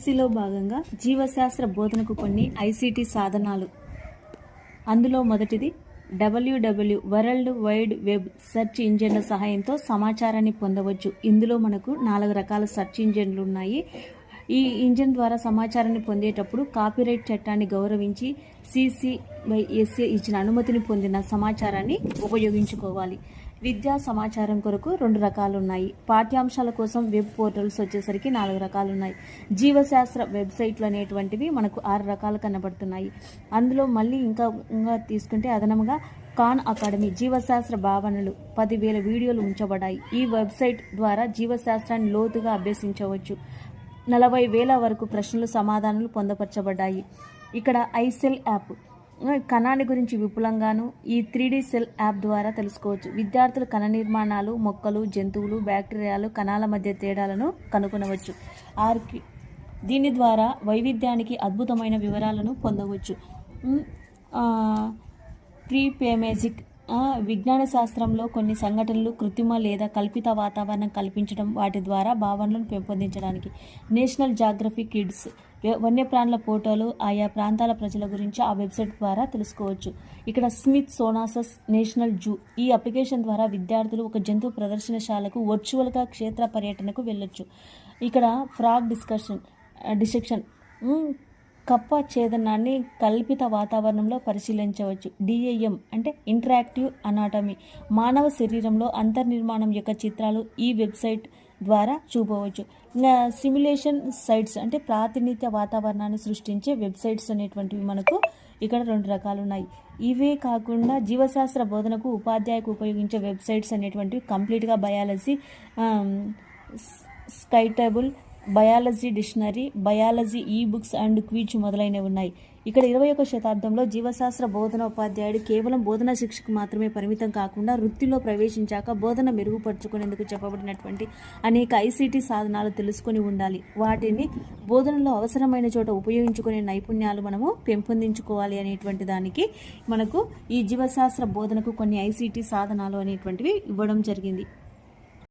పీయూసీలో భాగంగా జీవశాస్త్ర బోధనకు కొన్ని ఐసీటీ సాధనాలు. అందులో మొదటిది W W world wide web search ఇంజిన్ల సహాయంతో సమాచారాన్ని పొందవచ్చు. ఇందులో మనకు 4 రకాల సెర్చ్ ఇంజిన్లు ఉన్నాయి. ఈ ఇంజిన్ ద్వారా సమాచారాన్ని పొందేటప్పుడు కాపీరైట్ చట్టాన్ని గౌరవించి CC/SA ఇచ్చిన అనుమతిని పొందిన సమాచారాన్ని ఉపయోగించుకోవాలి. విద్యా సమాచారం కొరకు 2 రకాలు ఉన్నాయి. పాఠ్యాంశాల కోసం వెబ్ పోర్టల్స్ వచ్చేసరికి 4 రకాలు ఉన్నాయి. జీవశాస్త్ర వెబ్సైట్లు అనేటువంటివి మనకు 6 రకాలు కనబడుతున్నాయి. అందులో మళ్ళీ ఇంకా తీసుకుంటే అదనముగా ఖాన్ అకాడమీ జీవశాస్త్ర భావనలు 10,000 వీడియోలు ఉంచబడ్డాయి. ఈ వెబ్సైట్ ద్వారా జీవశాస్త్రాన్ని లోతుగా అభ్యసించవచ్చు. 40,000 వరకు ప్రశ్నలు సమాధానాలు పొందపరచబడ్డాయి. ఇక్కడ ఐసెల్ యాప్ కణాన్ని గురించి విపులంగాను ఈ 3D సెల్ యాప్ ద్వారా తెలుసుకోవచ్చు. విద్యార్థులు కణ నిర్మాణాలు, మొక్కలు, జంతువులు, బ్యాక్టీరియాలు, కణాల మధ్య తేడాలను కనుగొనవచ్చు. దీని ద్వారా వైవిధ్యానికి అద్భుతమైన వివరాలను పొందవచ్చు. ప్రీపేమేజిక్ విజ్ఞాన శాస్త్రంలో కొన్ని సంఘటనలు కృత్రిమ లేదా కల్పిత వాతావరణం కల్పించడం, వాటి ద్వారా భావనలను పెంపొందించడానికి. నేషనల్ జాగ్రఫీ కిడ్స్ వన్యప్రాణుల ఫోటోలు, ఆయా ప్రాంతాల ప్రజల గురించి ఆ వెబ్సైట్ ద్వారా తెలుసుకోవచ్చు. ఇక్కడ స్మిత్ సోనాసస్ నేషనల్ జూ ఈ అప్లికేషన్ ద్వారా విద్యార్థులు ఒక జంతు ప్రదర్శనశాలకు వర్చువల్గా క్షేత్ర పర్యటనకు వెళ్ళొచ్చు. ఇక్కడ ఫ్రాగ్ డిసెక్షన్ కప్ప ఛేదనాన్ని కల్పిత వాతావరణంలో పరిశీలించవచ్చు. DAM అంటే ఇంటరాక్టివ్ అనాటమీ మానవ శరీరంలో అంతర్నిర్మాణం యొక్క చిత్రాలు ఈ వెబ్సైట్ ద్వారా చూపవచ్చు. సిమ్యులేషన్ సైట్స్ అంటే ప్రాతినిధ్య వాతావరణాన్ని సృష్టించే వెబ్సైట్స్ అనేటువంటివి మనకు ఇక్కడ 2 రకాలు ఉన్నాయి. ఇవే కాకుండా జీవశాస్త్ర బోధనకు ఉపాధ్యాయులకు ఉపయోగించే వెబ్సైట్స్ అనేటువంటివి కంప్లీట్గా బయాలజీ, స్కైటబుల్, biology dictionary, biology e books and quiz మొదలైనవి ఉన్నాయి. ఇక్కడ 21వ శతాబ్దంలో జీవశాస్త్ర బోధన ఉపాధ్యాయుడు కేవలం బోధనా శిక్షకు మాత్రమే పరిమితం కాకుండా వృత్తిలో ప్రవేశించాక బోధన మెరుగుపరుచుకునేందుకు చెప్పబడినటువంటి అనేక ఐసీటీ సాధనాలు తెలుసుకొని ఉండాలి. వాటిని బోధనలో అవసరమైన చోట ఉపయోగించుకునే నైపుణ్యాలు మనము పెంపొందించుకోవాలి అనేటువంటి దానికి మనకు ఈ జీవశాస్త్ర బోధనకు కొన్ని ఐసీటీ సాధనాలు అనేటువంటివి ఇవ్వడం జరిగింది.